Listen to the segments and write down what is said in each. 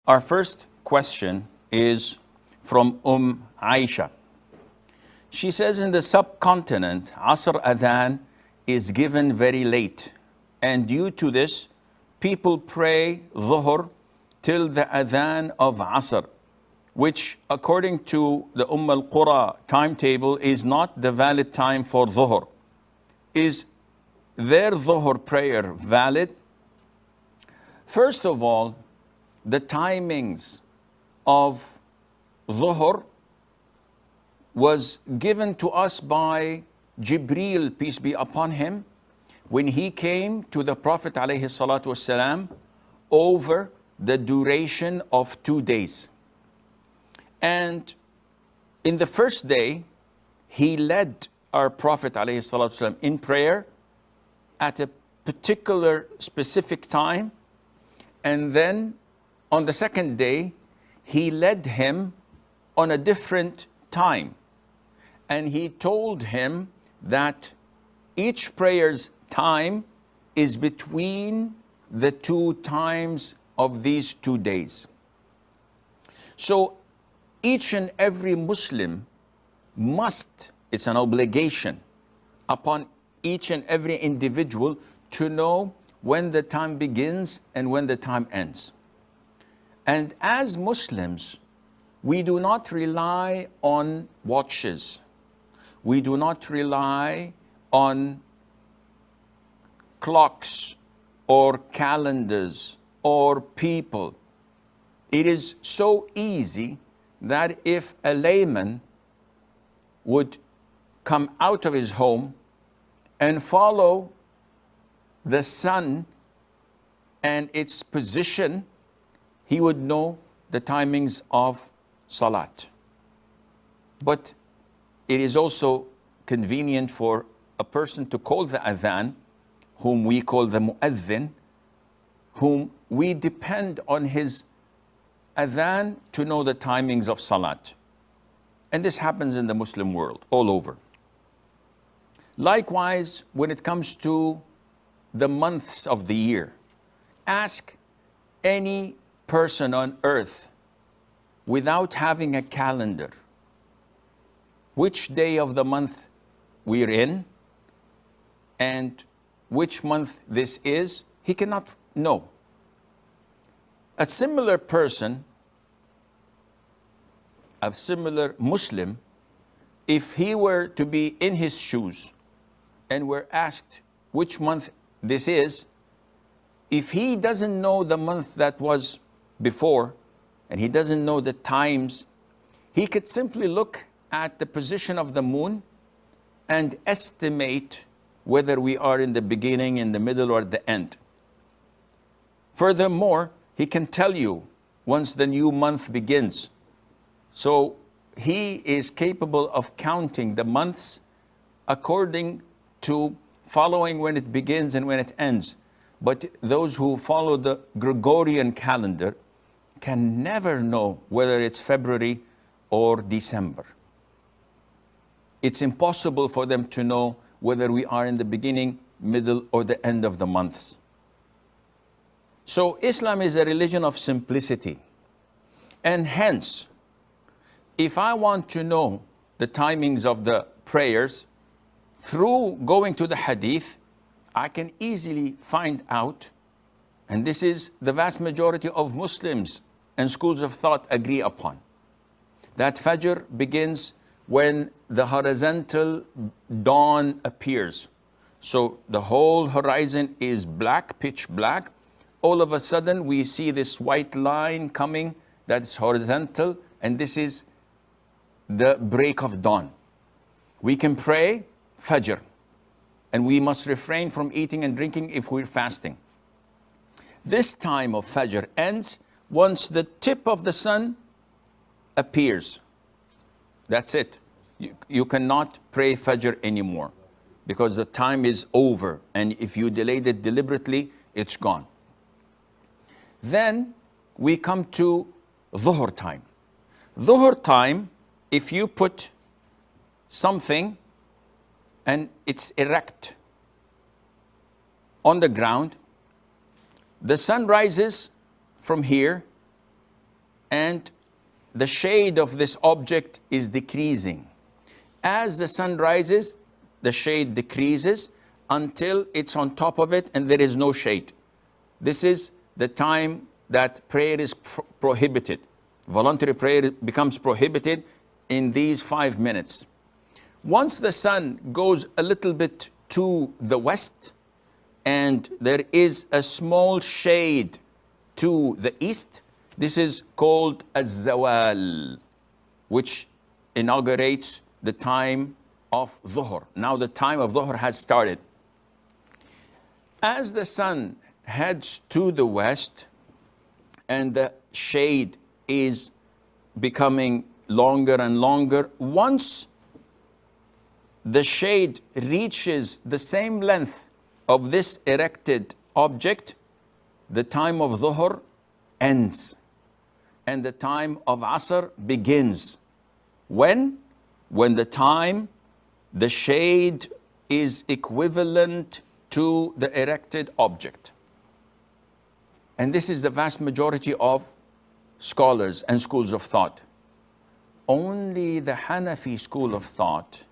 Our first question is from Aisha. She says, in the subcontinent, Asr Adhan is given very late. And due to this, people pray dhuhr till the Adhan of Asr, which according to the al-Qura timetable is not the valid time for dhuhr. Is their dhuhr prayer valid? First of all, the timings of dhuhr was given to us by Jibreel, peace be upon him, when he came to the Prophet ﷺ over the duration of 2 days. And in the first day, he led our Prophet ﷺ in prayer at a particular specific time. And then on the second day, he led him on a different time. And he told him that each prayer's time is between the 2 times of these 2 days. So each and every Muslim must, it's an obligation upon each and every individual to know when the time begins and when the time ends. And as Muslims, we do not rely on watches. We do not rely on clocks or calendars or people. It is so easy that if a layman would come out of his home and follow the sun and its position, he would know the timings of Salat. But it is also convenient for a person to call the adhan, whom we call the mu'adhin, whom we depend on his adhan to know the timings of Salat. And this happens in the Muslim world, all over. Likewise, when it comes to the months of the year, ask any person on earth without having a calendar which day of the month we're in and which month this is. He cannot know. A similar person, a similar Muslim, if he were to be in his shoes and were asked which month this is, if he doesn't know the month that was before and he doesn't know the times, he could simply look at the position of the moon and estimate whether we are in the beginning, in the middle, or the end. Furthermore, he can tell you once the new month begins. So he is capable of counting the months according to following when it begins and when it ends. But those who follow the Gregorian calendar can never know whether it's February or December. It's impossible for them to know whether we are in the beginning, middle, or the end of the months. So Islam is a religion of simplicity. And hence, if I want to know the timings of the prayers, through going to the hadith, I can easily find out, and this is the vast majority of Muslims and schools of thought agree upon, that Fajr begins when the horizontal dawn appears. So the whole horizon is black, pitch black. All of a sudden we see this white line coming that's horizontal, and this is the break of dawn. We can pray Fajr, and we must refrain from eating and drinking if we're fasting. This time of Fajr ends once the tip of the sun appears. That's it. You cannot pray Fajr anymore because the time is over, and if you delayed it deliberately, it's gone. Then we come to dhuhr time. Dhuhr time, if you put something and it's erect on the ground, the sun rises from here and the shade of this object is decreasing. As the sun rises, the shade decreases until it's on top of it and there is no shade. This is the time that prayer is prohibited. Voluntary prayer becomes prohibited in these 5 minutes. Once the sun goes a little bit to the west and there is a small shade to the east, this is called az-zawal, which inaugurates the time of dhuhr. Now the time of dhuhr has started. As the sun heads to the west and the shade is becoming longer and longer, once the shade reaches the same length of this erected object, the time of dhuhr ends and the time of asr begins. When? When the shade is equivalent to the erected object. And this is the vast majority of scholars and schools of thought. Only the Hanafi school of thought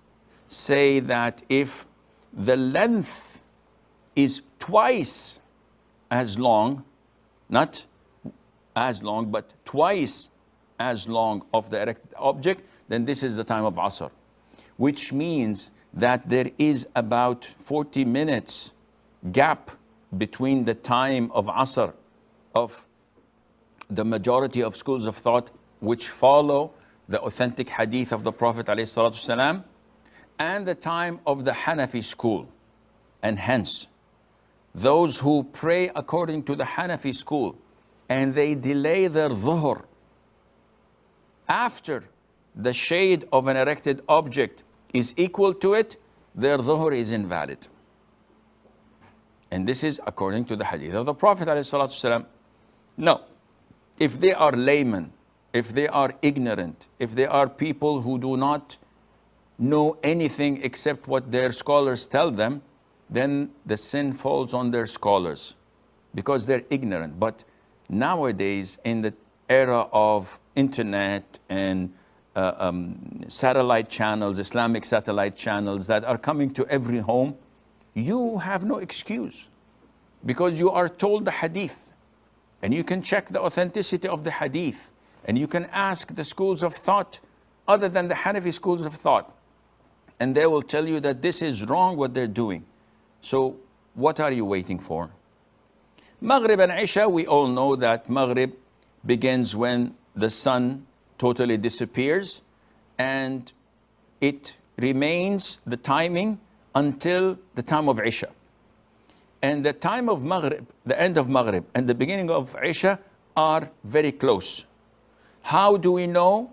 say that if the length is twice as long, not as long, but twice as long of the erected object, then this is the time of Asr. Which means that there is about 40 minutes gap between the time of Asr of the majority of schools of thought which follow the authentic hadith of the Prophet ﷺ, and the time of the Hanafi school. And hence, those who pray according to the Hanafi school and they delay their dhuhr after the shade of an erected object is equal to it, their dhuhr is invalid. And this is according to the hadith of the Prophet ﷺ. No, if they are laymen, if they are ignorant, if they are people who do not know anything except what their scholars tell them, then the sin falls on their scholars because they're ignorant. But nowadays, in the era of internet and satellite channels, Islamic satellite channels that are coming to every home, you have no excuse because you are told the hadith and you can check the authenticity of the hadith and you can ask the schools of thought other than the Hanafi schools of thought, and they will tell you that this is wrong what they're doing. So what are you waiting for? Maghrib and Isha, we all know that Maghrib begins when the sun totally disappears and it remains the timing until the time of Isha. And the time of Maghrib, the end of Maghrib and the beginning of Isha are very close. How do we know?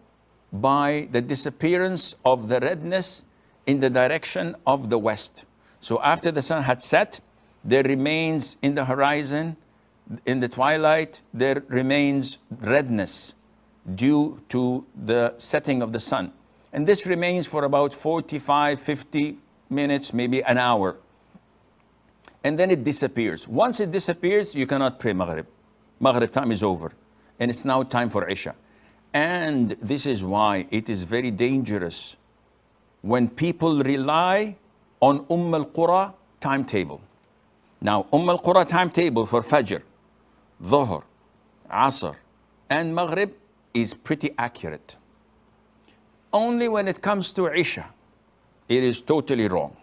By the disappearance of the redness in the direction of the west. So after the sun had set, there remains in the horizon, in the twilight, there remains redness due to the setting of the sun. And this remains for about 45, 50 minutes, maybe an hour. And then it disappears. Once it disappears, you cannot pray Maghrib. Maghrib time is over. And it's now time for Isha. And this is why it is very dangerous when people rely on al-Qura timetable. Now, al-Qura timetable for Fajr, Dhuhr, Asr, and Maghrib is pretty accurate. Only when it comes to Isha, it is totally wrong.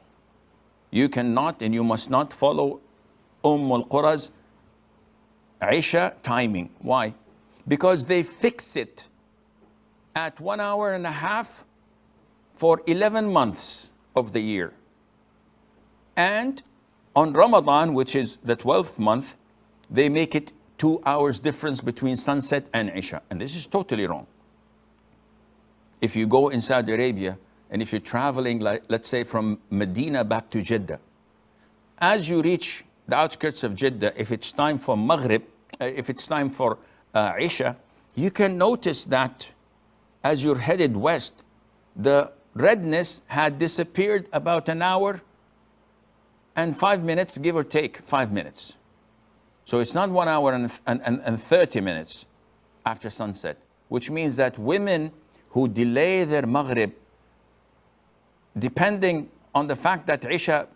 You cannot and you must not follow al-Qura's Isha timing. Why? Because they fix it at 1 hour and a half for 11 months of the year. And on Ramadan, which is the 12th month, they make it 2 hours difference between sunset and Isha. And this is totally wrong. If you go in Saudi Arabia, and if you're traveling, like, let's say from Medina back to Jeddah, as you reach the outskirts of Jeddah, if it's time for Maghrib, if it's time for Isha, you can notice that as you're headed west, the redness had disappeared about an hour and 5 minutes, give or take 5 minutes. So it's not 1 hour and 30 minutes after sunset. which means that women who delay their Maghrib, depending on the fact that Isha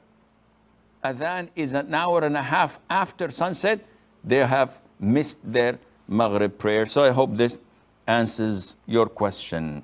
Adhan is an hour and a half after sunset, they have missed their Maghrib prayer. So I hope this answers your question.